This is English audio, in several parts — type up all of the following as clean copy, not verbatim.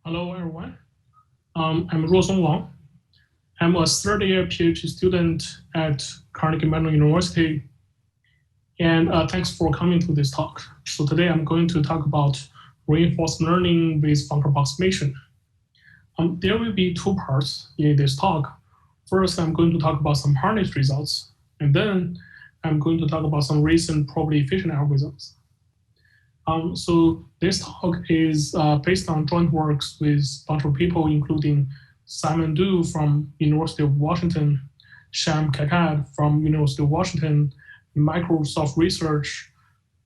Hello, everyone. I'm Ruosong Wang. I'm a third-year PhD student at Carnegie Mellon University. And thanks for coming to this talk. So today I'm going to talk about reinforced learning with function approximation. There will be two parts in this talk. First, I'm going to talk about some harness results, and then I'm going to talk about some recent probably efficient algorithms. So this talk is based on joint works with a bunch of people, including Simon Du from University of Washington, Sham Kakad from University of Washington, Microsoft Research,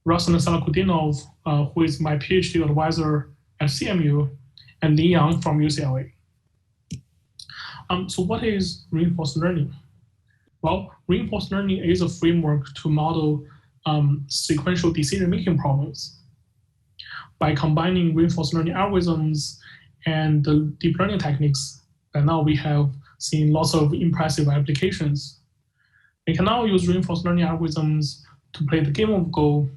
Ruslan Salakudinov, who is my PhD advisor at CMU, and Lin Yang from UCLA. So what is reinforced learning? Well, reinforced learning is a framework to model sequential decision-making problems. By combining reinforced learning algorithms and the deep learning techniques, and now we have seen lots of impressive applications. We can now use reinforced learning algorithms to play the game of Go.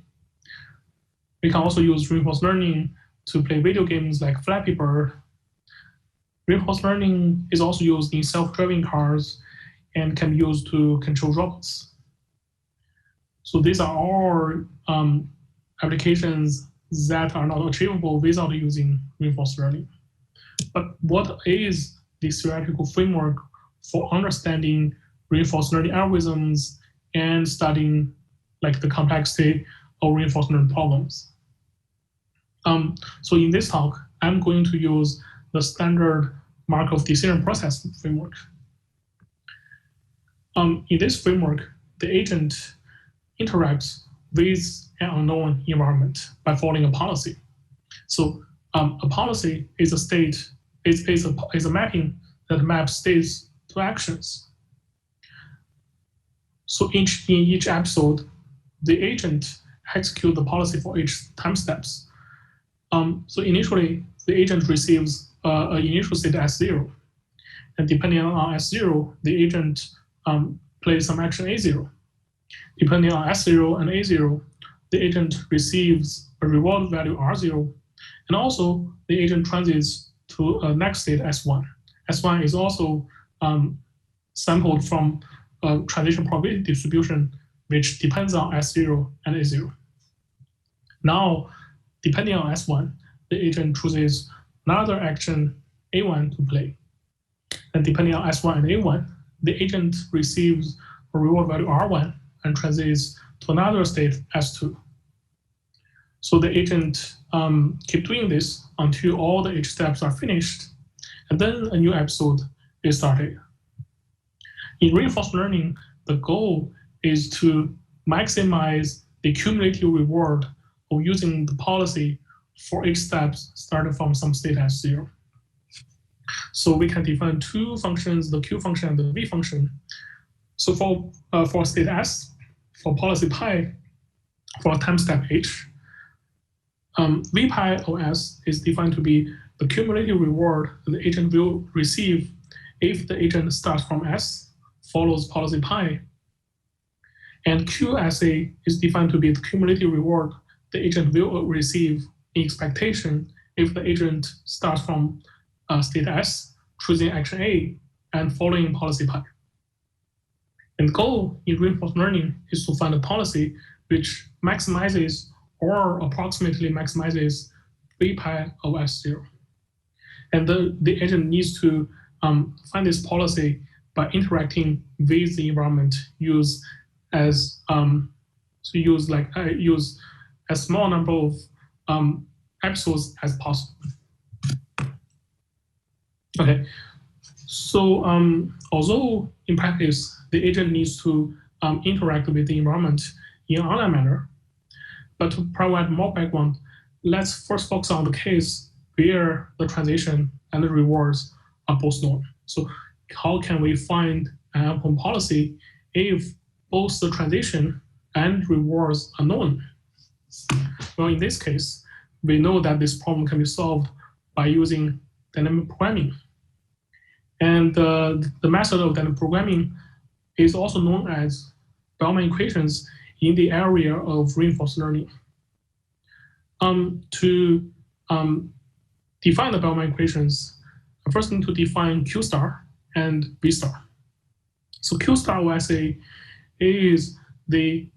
We can also use reinforced learning to play video games like Flappy Bird. Reinforced learning is also used in self-driving cars and can be used to control robots. So these are all applications that are not achievable without using reinforced learning. But what is the theoretical framework for understanding reinforced learning algorithms and studying like the complexity of reinforced learning problems? So in this talk, I'm going to use the standard Markov decision process framework. In this framework, the agent interacts with an unknown environment by following a policy. So a policy is a state, is a mapping that maps states to actions. So in each episode, the agent executes the policy for each time steps. So initially, the agent receives an initial state S0. And depending on S0, the agent plays some action A0. Depending on S0 and A0, the agent receives a reward value R0. And also, the agent transits to a next state S1. S1 is also sampled from a transition probability distribution, which depends on S0 and A0. Now, depending on S1, the agent chooses another action A1 to play. And depending on S1 and A1, the agent receives a reward value R1 and transits to another state S2. So the agent keeps doing this until all the H steps are finished, and then a new episode is started. In reinforced learning, the goal is to maximize the cumulative reward of using the policy for each step starting from some state S0. So we can define two functions, the Q function and the V function. So for state S, for policy pi, for time step H, V pi of S is defined to be the cumulative reward the agent will receive if the agent starts from S, follows policy pi. And QSA is defined to be the cumulative reward the agent will receive in expectation if the agent starts from state S, choosing action A, and following policy pi. And the goal in reinforced learning is to find a policy which maximizes or approximately maximizes V pi of S0. And the agent needs to find this policy by interacting with the environment, use as small number of episodes as possible. Okay, so although in practice the agent needs to interact with the environment in an online manner, but to provide more background, let's first focus on the case where the transition and the rewards are both known. So how can we find an outcome policy if both the transition and rewards are known? Well, in this case, we know that this problem can be solved by using dynamic programming. And the method of dynamic programming is also known as Bellman equations in the area of reinforced learning. To define the Bellman equations, I first need to define Q star and V star. So Q star OSA is the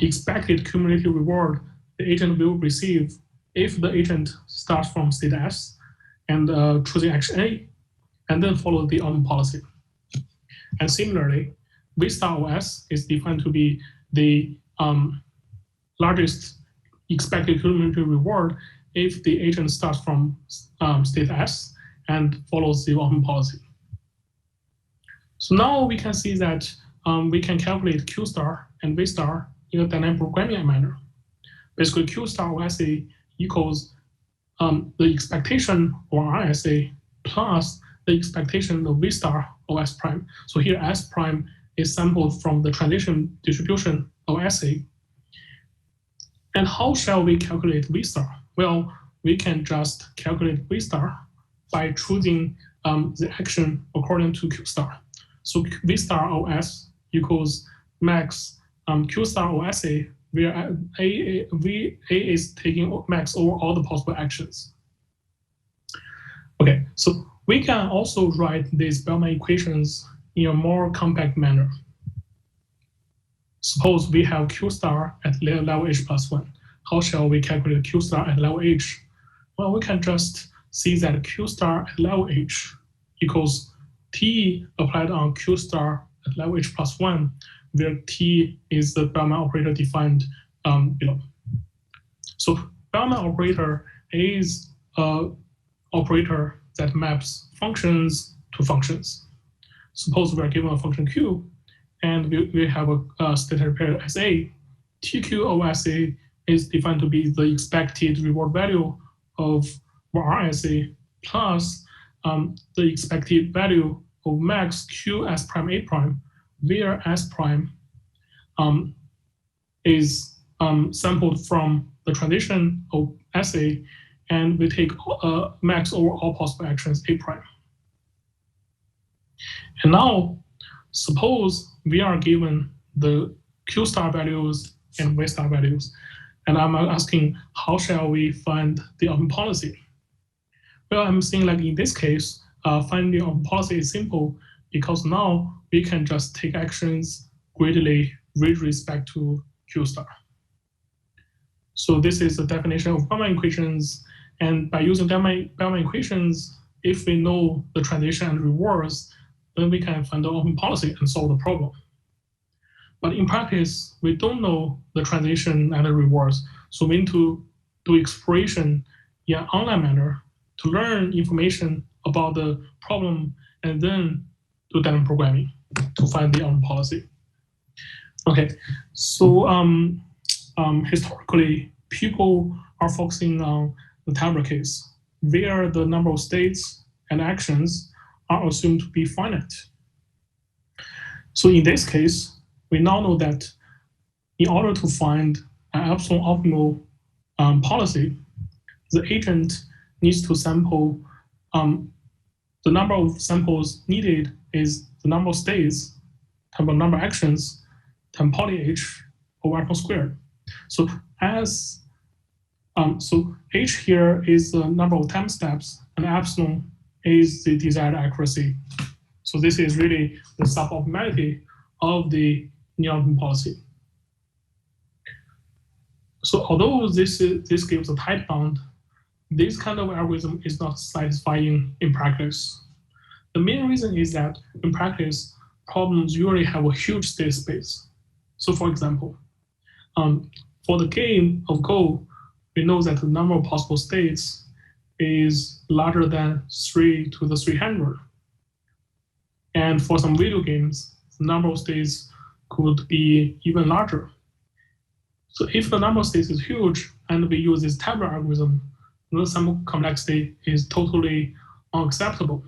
expected cumulative reward the agent will receive if the agent starts from state S and choosing action A, and then follow the policy. And similarly, V star OS is defined to be the largest expected cumulative reward if the agent starts from state S and follows the policy. So now we can see that we can calculate Q star and V star in a dynamic programming manner. Basically, Q star OSA equals the expectation of RSA plus the expectation of V star of S prime. So here S prime is sampled from the transition distribution of SA. And how shall we calculate V star? Well, we can just calculate V star by choosing the action according to Q star. So V star OS equals max Q star OSA, where A is taking max over all the possible actions. Okay, so we can also write these Bellman equations in a more compact manner. Suppose we have Q star at level H plus 1. How shall we calculate Q star at level H? Well, we can just see that Q star at level H equals T applied on Q star at level H plus 1, where T is the Bellman operator defined below. So Bellman operator is an operator that maps functions to functions. Suppose we are given a function Q, and we have a stated pair SA. TQ of SA is defined to be the expected reward value of RSA plus the expected value of max Q S prime A prime, where S prime is sampled from the transition of SA, and we take max over all possible actions A prime. And now, suppose we are given the Q star values and V star values, and I'm asking how shall we find the policy? Well, I'm saying like in this case, finding the policy is simple because now we can just take actions greatly with respect to Q star. So this is the definition of Bellman equations, and by using Bellman equations, if we know the transition and rewards, then we can find the policy and solve the problem. But in practice, we don't know the transition and the rewards, so we need to do exploration in an online manner to learn information about the problem and then do dynamic programming to find the policy. Okay, so historically, people are focusing on the Tabler case, where the number of states and actions are assumed to be finite. So in this case, we now know that in order to find an epsilon optimal policy, the agent needs to sample, the number of samples needed is the number of states times the number of actions times poly H over epsilon squared. So as so H here is the number of time steps, and epsilon is the desired accuracy. So this is really the suboptimality of the near-optimal policy. So although this gives a tight bound, this kind of algorithm is not satisfying in practice. The main reason is that in practice, problems usually have a huge state space. So for example, for the game of Go, we know that the number of possible states is larger than 3 to the 300. And for some video games, the number of states could be even larger. So if the number of states is huge and we use this tabular algorithm, the sample complexity is totally unacceptable.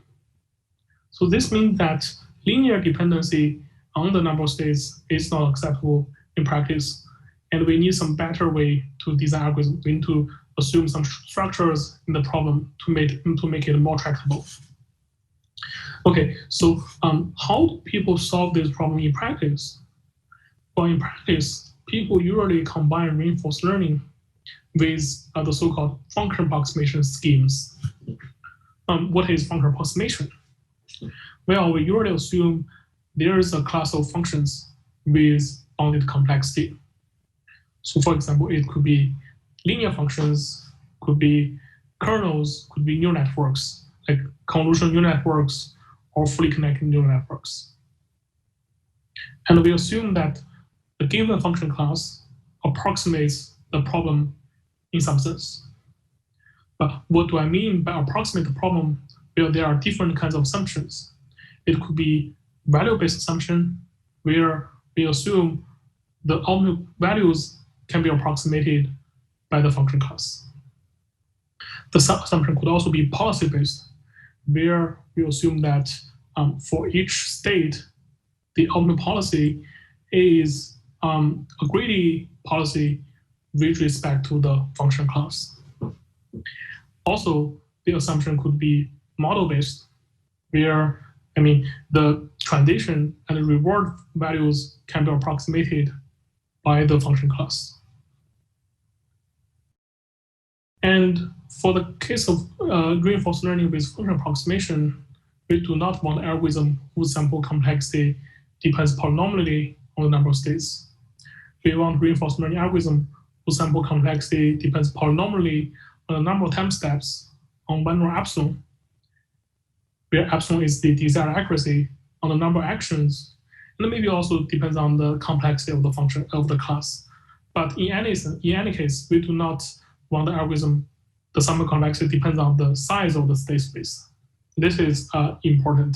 So this means that linear dependency on the number of states is not acceptable in practice, and we need some better way to design algorithm. We need to assume some structures in the problem to make it more tractable. Okay, so how do people solve this problem in practice? Well, in practice, people usually combine reinforced learning with the so-called function approximation schemes. What is function approximation? Well, we usually assume there is a class of functions with bounded complexity. So for example, it could be linear functions, could be kernels, could be neural networks, like convolutional neural networks or fully connected neural networks. And we assume that the given function class approximates the problem in some sense. But what do I mean by approximate the problem? Well, there are different kinds of assumptions. It could be value-based assumption, where we assume the ultimate values can be approximated by the function class. The assumption could also be policy-based, where we assume that for each state, the ultimate policy is a greedy policy with respect to the function class. Also, the assumption could be model-based, where the transition and the reward values can be approximated by the function class. And for the case of reinforced learning with function approximation, we do not want an algorithm whose sample complexity depends polynomially on the number of states. We want reinforced learning algorithm whose sample complexity depends polynomially on the number of time steps on 1 or epsilon, where epsilon is the desired accuracy on the number of actions, and maybe also depends on the complexity of the function of the class. But in any case, we do not want the algorithm, the sample complexity depends on the size of the state space. This is important.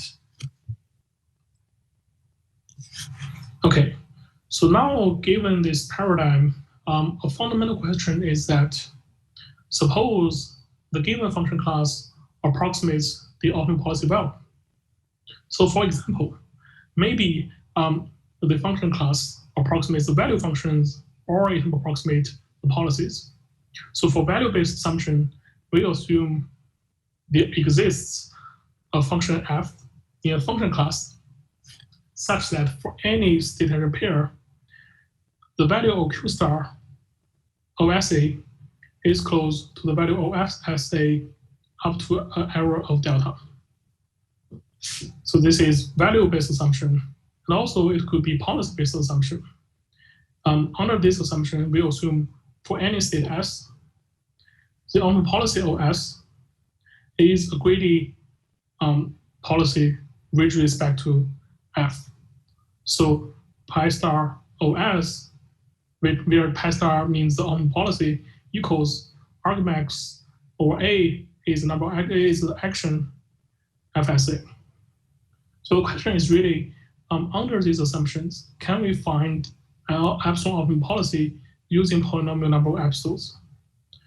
Okay, so now given this paradigm, a fundamental question is that suppose the given function class approximates the ultimate policy well. So for example, maybe the function class approximates the value functions, or it will approximate the policies. So for value-based assumption, we assume there exists a function f in a function class such that for any state error pair, the value of q star OSA is close to the value of FSA up to an error of delta. So this is value-based assumption, and also it could be policy-based assumption. Under this assumption, we assume for any state S, the ultimate policy of S is a greedy policy with respect to F. So pi star OS, where pi star means the ultimate policy, equals argmax or A is the number is the action FSA. So the question is really, under these assumptions, can we find an epsilon ultimate policy using polynomial number of epsilons?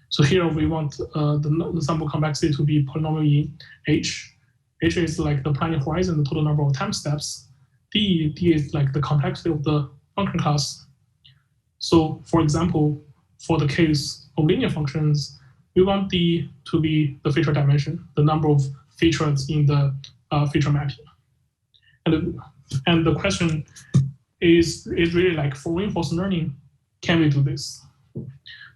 So here we want the sample complexity to be polynomial in H. H is like the planning horizon, the total number of time steps. D is like the complexity of the function class. So for example, for the case of linear functions, we want D to be the feature dimension, the number of features in the feature mapping. And the question is really like, for reinforced learning, can we do this?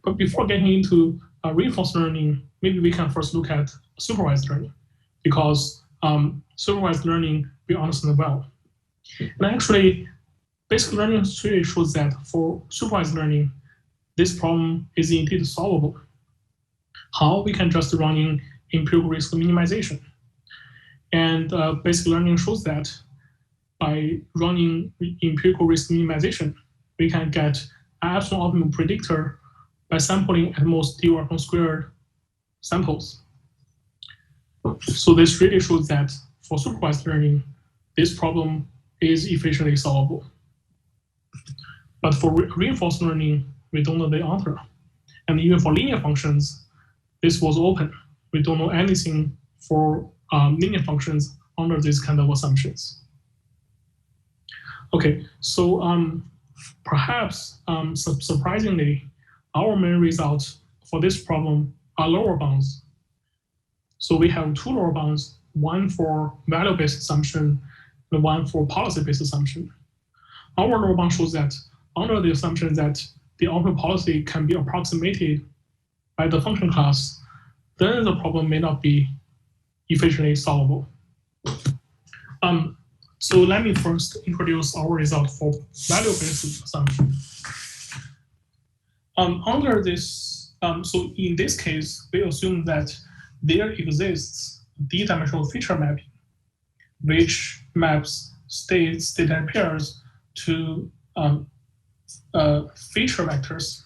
But before getting into reinforced learning, maybe we can first look at supervised learning, because supervised learning we understand well. And actually, basic learning theory shows that for supervised learning, this problem is indeed solvable. How? We can just run in empirical risk minimization. And basic learning shows that by running empirical risk minimization, we can get an epsilon optimum predictor by sampling at most d1 squared samples. So this really shows that for supervised learning, this problem is efficiently solvable. But for reinforced learning, we don't know the answer. And even for linear functions, this was open. We don't know anything for linear functions under these kind of assumptions. Okay, so perhaps surprisingly, our main results for this problem are lower bounds. So we have two lower bounds, one for value-based assumption and one for policy-based assumption. Our lower bound shows that under the assumption that the ultimate policy can be approximated by the function class, then the problem may not be efficiently solvable. So let me first introduce our result for value-based assumption. Under this, so in this case, we assume that there exists d-dimensional feature mapping, which maps state pairs to feature vectors.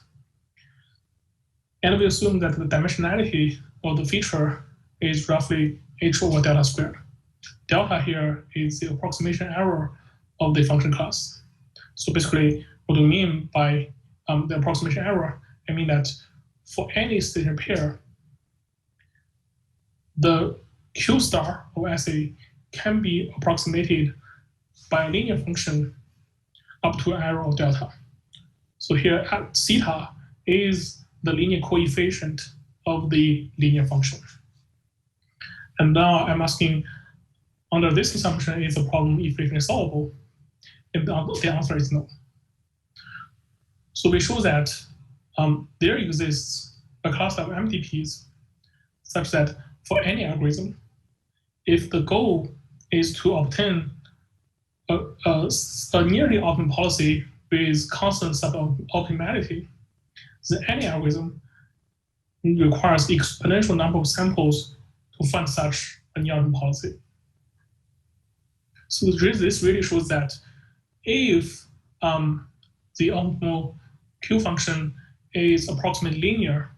And we assume that the dimensionality of the feature is roughly h over delta squared. Delta here is the approximation error of the function class. So basically, what we mean by the approximation error, I mean that for any state pair, the Q star of SA can be approximated by a linear function up to an error of delta. So here, theta is the linear coefficient of the linear function. And now I'm asking, under this assumption, is the problem efficiently solvable? And the answer is no. So we show that there exists a class of MDPs such that for any algorithm, if the goal is to obtain a nearly optimal policy with constant suboptimality, then any algorithm requires exponential number of samples to find such a near optimal policy. So this really shows that if the optimal Q function is approximately linear,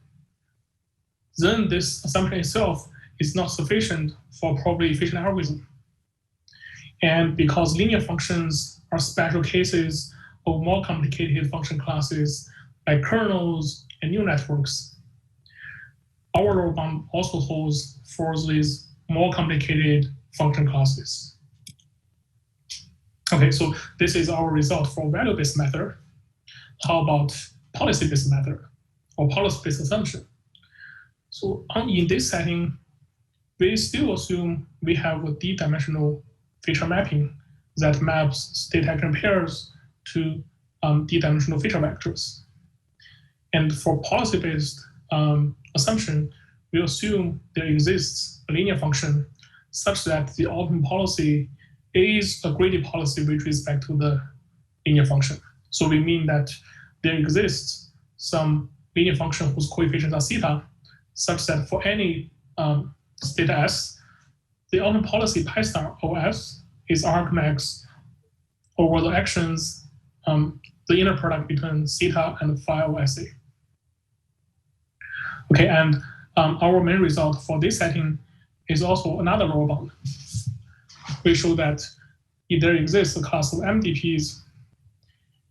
then this assumption itself is not sufficient for probably efficient algorithm. And because linear functions are special cases of more complicated function classes like kernels and neural networks, our lower bound also holds for these more complicated function classes. Okay, so this is our result for value-based method. How about policy-based method or policy-based assumption? So in this setting, we still assume we have a d-dimensional feature mapping that maps state action pairs to d-dimensional feature vectors. And for policy-based assumption, we assume there exists a linear function such that the optimal policy is a greedy policy with respect to the linear function. So we mean that there exists some linear function whose coefficients are theta, such that for any state S, the optimal policy pi star OS is argmax over the actions, the inner product between theta and phi OSA. Okay, and our main result for this setting is also another lower bound. We show that if there exists a class of MDPs,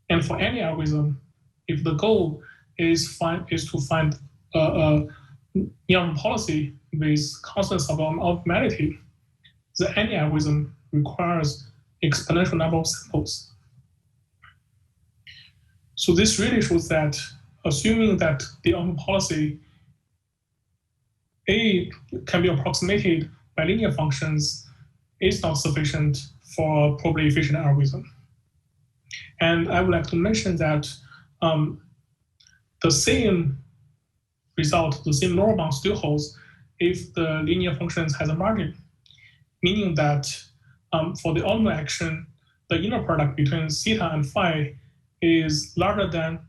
and for any algorithm, if the goal is to find a near policy with constant suboptimality, then any algorithm requires exponential number of samples. So this really shows that assuming that the optimal policy A can be approximated by linear functions is not sufficient for a probably efficient algorithm. And I would like to mention that the same result, the same lower bound still holds if the linear functions has a margin, meaning that for the optimal action, the inner product between theta and phi is larger than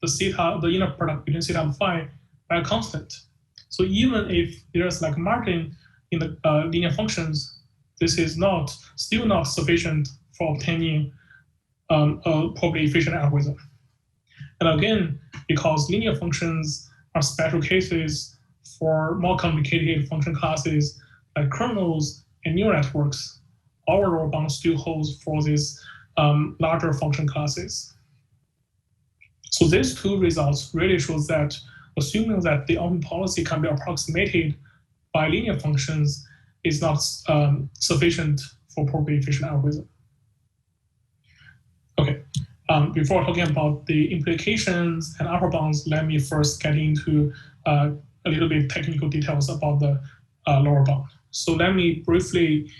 the inner product between theta and phi by a constant. So even if there's like a margin in the linear functions, this is still not sufficient for obtaining a probably efficient algorithm. And again, because linear functions are special cases for more complicated function classes like kernels and neural networks, our lower bound still holds for these larger function classes. So these two results really shows that assuming that the optimal policy can be approximated by linear functions is not sufficient for probably efficient algorithm. Okay, before talking about the implications and upper bounds, let me first get into a little bit technical details about the lower bound. So let me briefly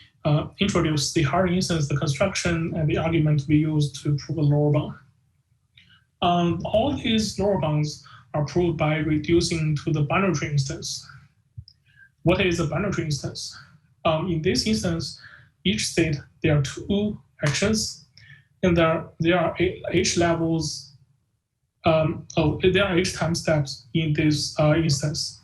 introduce the hard instance, the construction, and the argument we use to prove a lower bound. All these lower bounds are proved by reducing to the binary tree instance. What is a binary tree instance? In this instance, each state, there are 2 actions, and there are h levels, there are h time steps in this instance.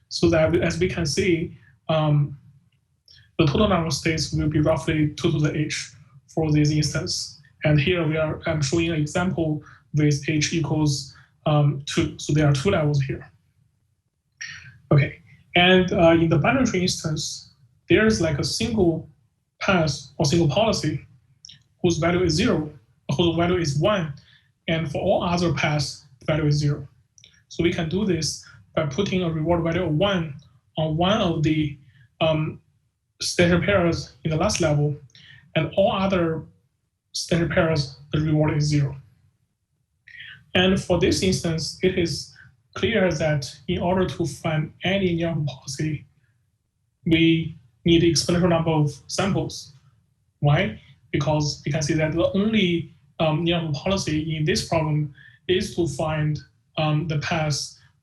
So that as we can see, the total number of states will be roughly 2 to the h for this instance. And here I'm showing an example with h equals 2. So there are 2 levels here. Okay, and in the binary tree instance, there's like a single path or single policy whose value is 0, whose value is 1, and for all other paths, the value is 0. So we can do this by putting a reward value of 1 on one of the standard pairs in the last level, and all other standard pairs, the reward is 0. And for this instance, it is clear that in order to find any nearby policy, we need the exponential number of samples. Why? Because we can see that the only nearby policy in this problem is to find the path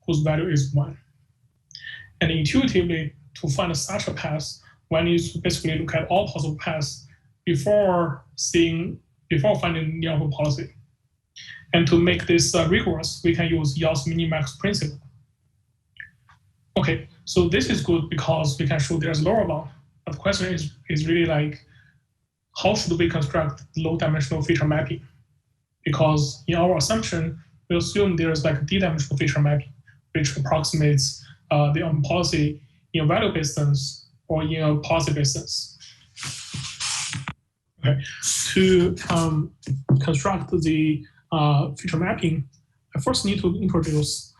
whose value is 1. And intuitively, to find such a path, one needs to basically look at all possible paths before finding nearby policy. And to make this rigorous, we can use Yau's minimax principle. Okay, so this is good because we can show there's lower bound. But the question is really like, how should we construct low-dimensional feature mapping? Because in our assumption, we assume there's like a d-dimensional feature mapping, which approximates the policy in a value-based sense or in a policy-based sense. Okay, to construct the feature mapping, I first need to introduce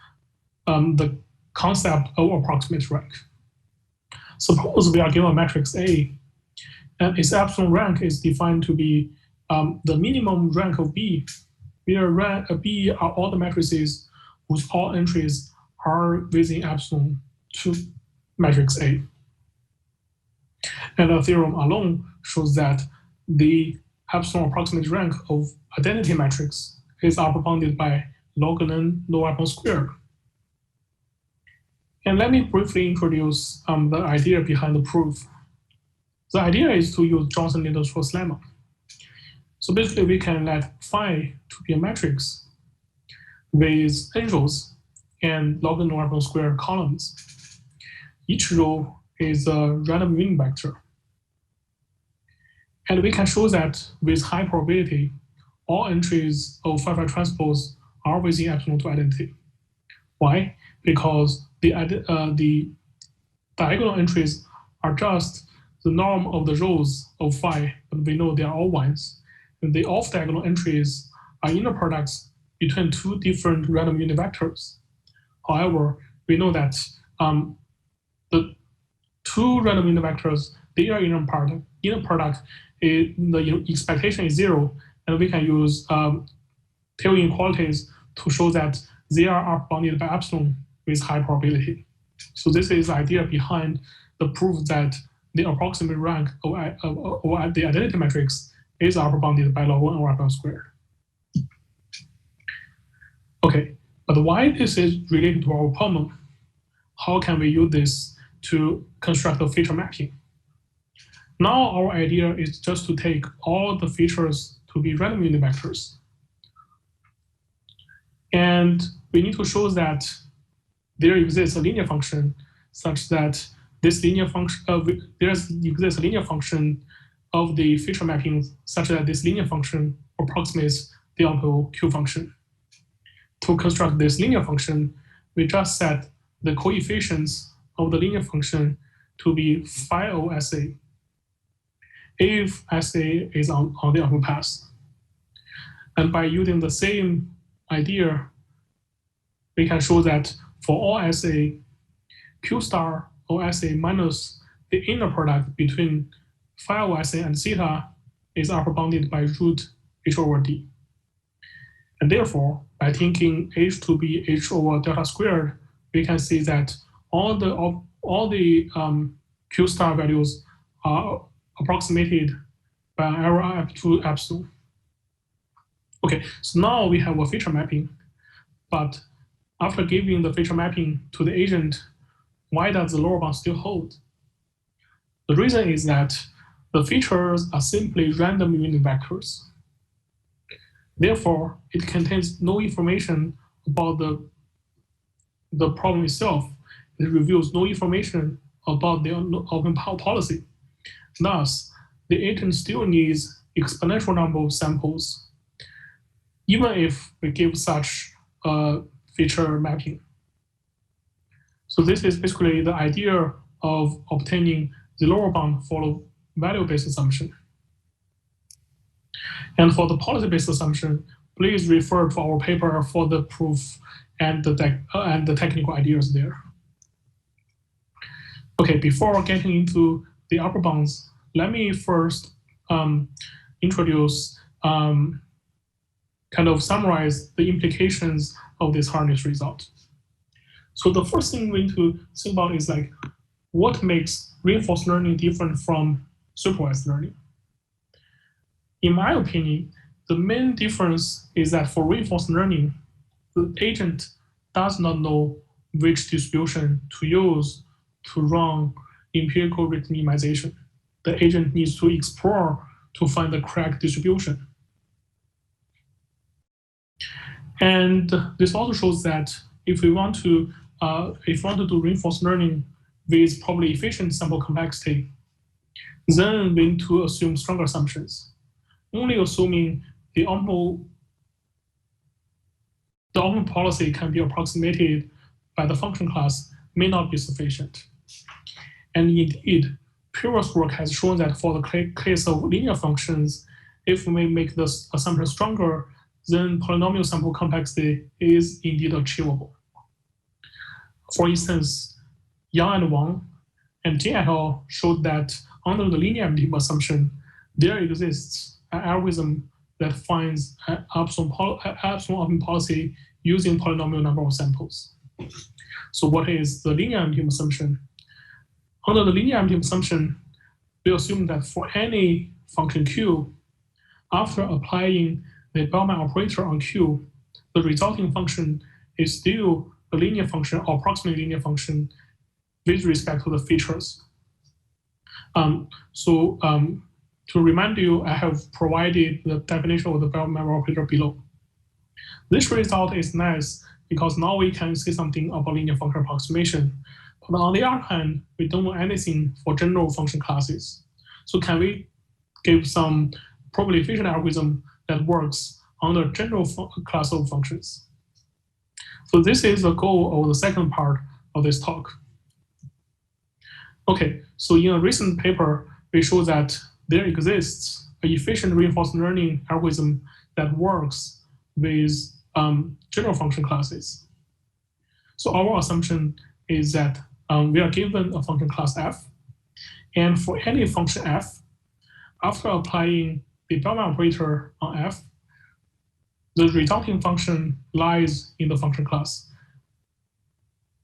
the concept of approximate rank. Suppose we are given a matrix A, and its epsilon rank is defined to be the minimum rank of B, where B are all the matrices whose all entries are within epsilon to matrix A. And the theorem alone shows that the epsilon approximate rank of identity matrix is upper bounded by log n low epsilon squared. And let me briefly introduce the idea behind the proof. The idea is to use Johnson-Needles-Ross lemma. So basically, we can let phi to be a matrix with n rows and log n low epsilon squared columns. Each row is a random unit vector. And we can show that with high probability, all entries of phi transpose are within epsilon to identity. Why? Because the diagonal entries are just the norm of the rows of phi, but we know they are all ones. And the off-diagonal entries are inner products between 2 different random unit vectors. However, we know that the 2 random unit vectors, their inner product is, the expectation is 0, and we can use tail inequalities to show that they are bounded by epsilon with high probability. So this is the idea behind the proof that the approximate rank of the identity matrix is upper bounded by log 1 over epsilon squared. Okay, but why this is related to our problem? How can we use this to construct a feature mapping? Now our idea is just to take all the features to be random unit vectors. And we need to show that there exists a linear function such that this linear function exists a linear function of the feature mapping such that this linear function approximates the ample Q function. To construct this linear function, we just set the coefficients of the linear function to be phi O SA if SA is on the ample path. And by using the same idea, we can show that for all SA, Q star O SA minus the inner product between phi O SA and theta is upper bounded by root H over D. And therefore, by taking H to be H over delta squared, we can see that all the Q star values are approximated by an error up to epsilon. Okay, so now we have a feature mapping, but After giving the feature mapping to the agent, why does the lower bound still hold? The reason is that the features are simply random unit vectors. Therefore, it contains no information about the problem itself. It reveals no information about the open policy. Thus, the agent still needs exponential number of samples, even if we give such a feature mapping. So this is basically the idea of obtaining the lower bound for the value-based assumption. And for the policy-based assumption, please refer to our paper for the proof and the technical ideas there. Okay, before getting into the upper bounds, let me first introduce, kind of summarize the implications of this harness result. So the first thing we need to think about is like, what makes reinforced learning different from supervised learning? In my opinion, the main difference is that for reinforced learning, the agent does not know which distribution to use to run empirical rate minimization. The agent needs to explore to find the correct distribution. And this also shows that if we want to do reinforced learning with probably efficient sample complexity, then we need to assume stronger assumptions. Only assuming the optimal policy can be approximated by the function class may not be sufficient. And indeed, previous work has shown that for the case of linear functions, if we make the assumption stronger, then polynomial sample complexity is indeed achievable. For instance, Yang and Wang and Jin et al. Showed that under the linear MDM assumption, there exists an algorithm that finds an optimal policy using polynomial number of samples. So what is the linear MDM assumption? Under the linear MDM assumption, we assume that for any function Q, after applying the Bellman operator on Q, the resulting function is still a linear function or approximately linear function with respect to the features. To remind you, I have provided the definition of the Bellman operator below. This result is nice because now we can see something about linear function approximation. But on the other hand, we don't know anything for general function classes. So can we give some probably efficient algorithm that works on the general class of functions? So this is the goal of the second part of this talk. Okay, so in a recent paper, we show that there exists an efficient reinforced learning algorithm that works with general function classes. So our assumption is that we are given a function class f, and for any function f, after applying the Bellman operator on f, the resulting function lies in the function class.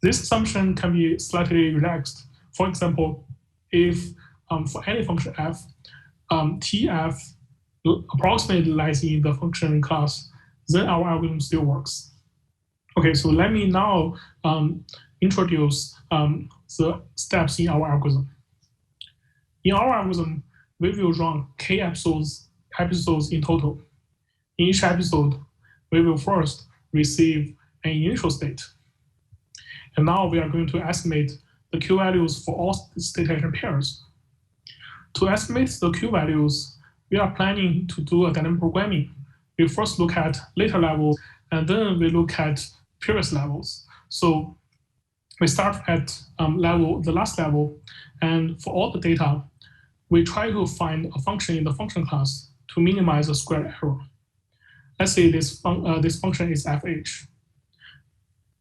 This assumption can be slightly relaxed. For example, if for any function f, tf approximately lies in the function class, then our algorithm still works. Okay, so let me now introduce the steps in our algorithm. In our algorithm, we will run k episodes in total. In each episode, we will first receive an initial state. And now we are going to estimate the Q values for all state tension pairs. To estimate the Q values, we are planning to do a dynamic programming. We first look at later levels, and then we look at previous levels. So we start at the last level, and for all the data, we try to find a function in the function class to minimize the squared error. Let's say this function is fh.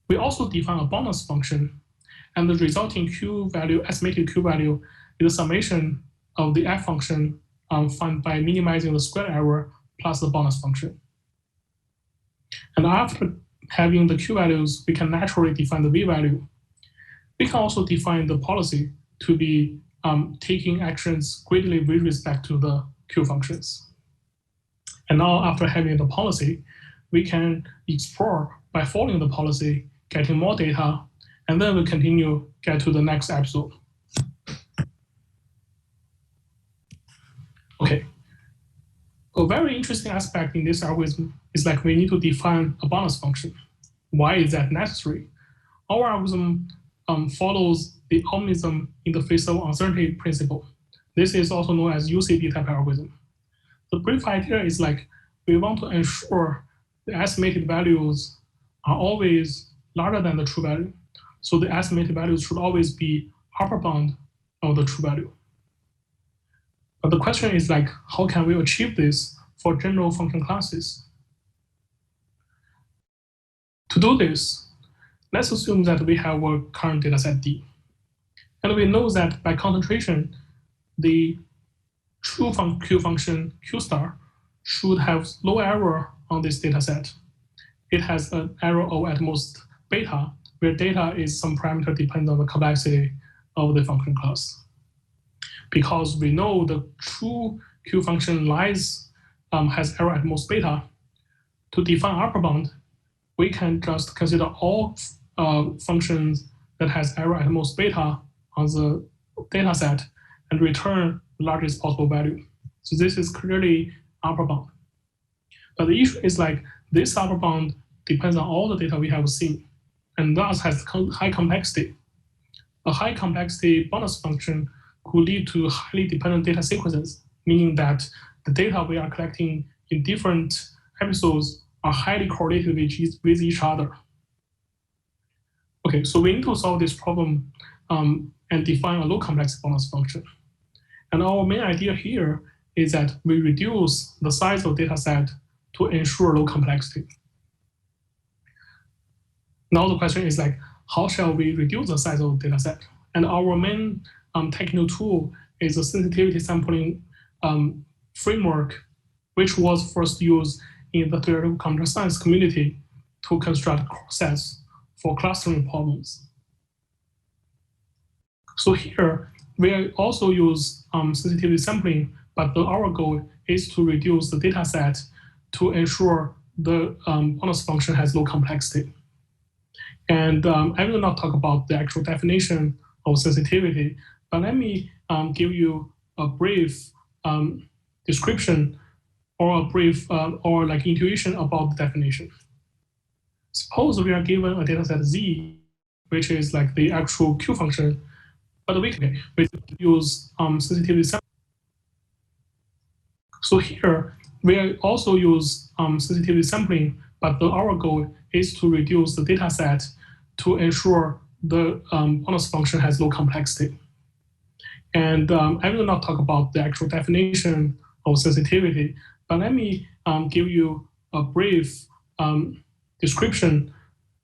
We also define a bonus function, and the resulting Q value, estimated Q value, is a summation of the f function found by minimizing the squared error plus the bonus function. And after having the Q values, we can naturally define the V value. We can also define the policy to be taking actions greatly with respect to the Q functions. And now after having the policy, we can explore by following the policy, getting more data, and then we continue get to the next episode. Okay. A very interesting aspect in this algorithm is like we need to define a bonus function. Why is that necessary? Our algorithm follows the optimism in the face of uncertainty principle. This is also known as UCB type algorithm. The brief idea is like we want to ensure the estimated values are always larger than the true value. So the estimated values should always be upper bound of the true value. But the question is like, how can we achieve this for general function classes? To do this, let's assume that we have a current dataset D. And we know that by concentration, the true Q function Q star should have low error on this dataset. It has an error of at most beta, where data is some parameter dependent on the complexity of the function class. Because we know the true Q function has error at most beta, to define upper bound, we can just consider all functions that has error at most beta on the data set and return the largest possible value. So this is clearly upper bound. But the issue is like this upper bound depends on all the data we have seen, and thus has high complexity. A high complexity bonus function could lead to highly dependent data sequences, meaning that the data we are collecting in different episodes are highly correlated with each other. Okay, so we need to solve this problem and define a low complexity bonus function. And our main idea here is that we reduce the size of data set to ensure low complexity. Now the question is like, how shall we reduce the size of the data set? And our main technical tool is the sensitivity sampling framework, which was first used in the theoretical computer science community to construct sets for clustering problems. So here, we also use sensitivity sampling, but our goal is to reduce the data set to ensure the bonus function has low complexity. And I will not talk about the actual definition of sensitivity, but let me give you a brief description or a brief or like intuition about the definition. Suppose we are given a data set Z, which is like the actual Q function, but we use sensitivity sampling. So here, we also use sensitivity sampling, but our goal is to reduce the data set to ensure the bonus function has low complexity. And I will not talk about the actual definition of sensitivity, but let me give you a brief description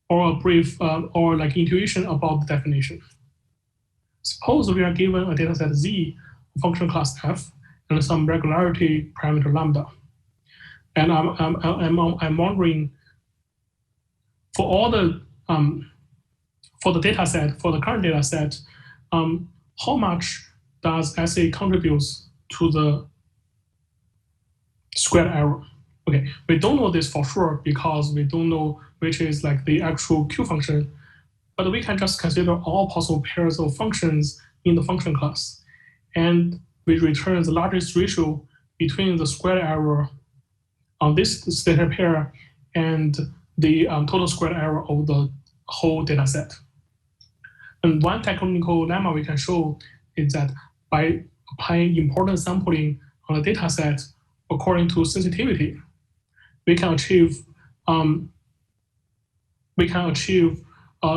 or a brief or like intuition about the definition. Suppose we are given a data set Z, function class F, and some regularity parameter lambda. And I'm wondering, for all the for the data set, for the current data set, how much does SA contributes to the squared error? Okay, we don't know this for sure because we don't know which is like the actual Q function, but we can just consider all possible pairs of functions in the function class. And we return the largest ratio between the squared error on this data pair and the total squared error of the whole data set. And one technical lemma we can show is that by applying importance sampling on the data set according to sensitivity, we can achieve a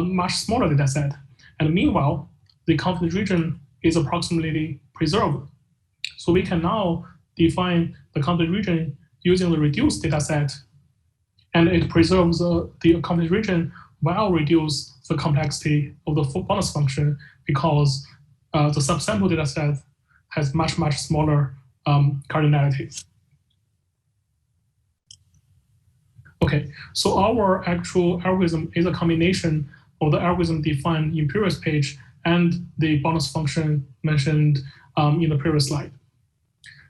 much smaller data set. And meanwhile, the confidence region is approximately preserved. So we can now define the confidence region using the reduced data set, and it preserves the confidence region while reduce the complexity of the bonus function because the subsample data set has much smaller cardinality. Okay, so our actual algorithm is a combination of the algorithm defined in previous page and the bonus function mentioned in the previous slide.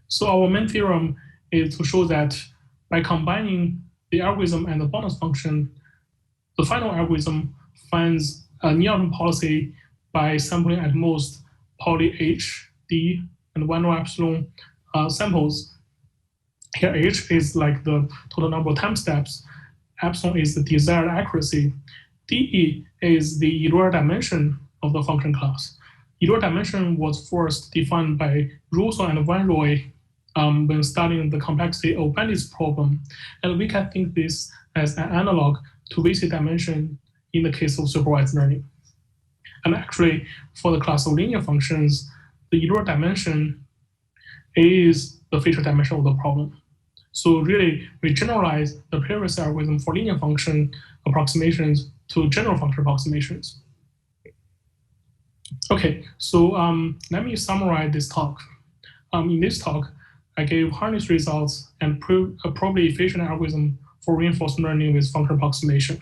So our main theorem is to show that by combining the algorithm and the bonus function, the final algorithm finds a near-term policy by sampling at most poly H, D, and 1 or epsilon samples. Here H is like the total number of time steps, epsilon is the desired accuracy, DE is the error dimension of the function class. Error dimension was first defined by WangRuoSong and WangRuo when studying the complexity of bandits problem, and we can think this as an analog to VC dimension in the case of supervised learning. And actually, for the class of linear functions, the error dimension is the feature dimension of the problem. So really, we generalize the previous algorithm for linear function approximations to general function approximations. Okay, so let me summarize this talk. In this talk, I gave harness results and a probably efficient algorithm for reinforcement learning with function approximation.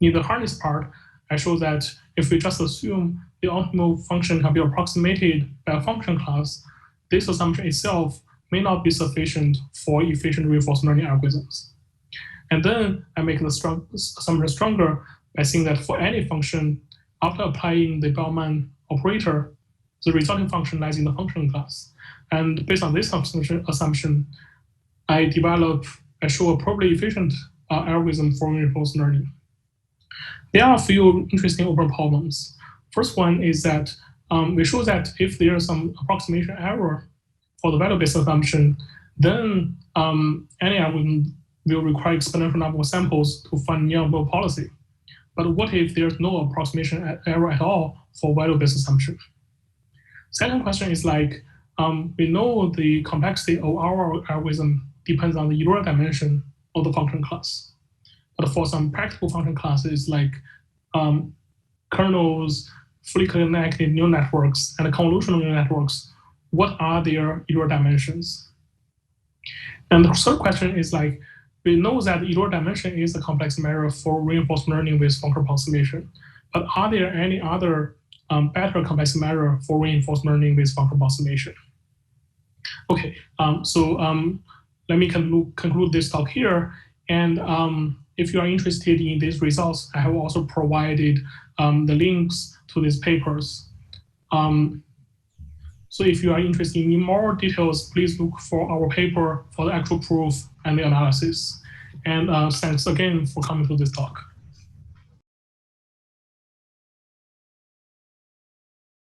In the harness part, I show that if we just assume the optimal function can be approximated by a function class, this assumption itself may not be sufficient for efficient reinforcement learning algorithms. And then I make the assumption stronger by saying that for any function, after applying the Bellman operator, the resulting function lies in the function class. And based on this assumption, I show a probably efficient algorithm for reinforcement learning. There are a few interesting open problems. First one is that we show that if there is some approximation error for the value-based assumption, then any algorithm will require exponential number of samples to find near-optimal policy. But what if there's no approximation error at all for value-based assumption? Second question is like, we know the complexity of our algorithm depends on the error dimension of the function class. But for some practical function classes like kernels, fully connected neural networks, and convolutional neural networks, what are their error dimensions? And the third question is like, we know that the error dimension is a complex measure for reinforcement learning with function approximation, but are there any other better complex measure for reinforcement learning with function approximation? Okay, let me conclude this talk here. And if you are interested in these results, I have also provided the links to these papers. So if you are interested in more details, please look for our paper for the actual proof and the analysis. And thanks again for coming to this talk.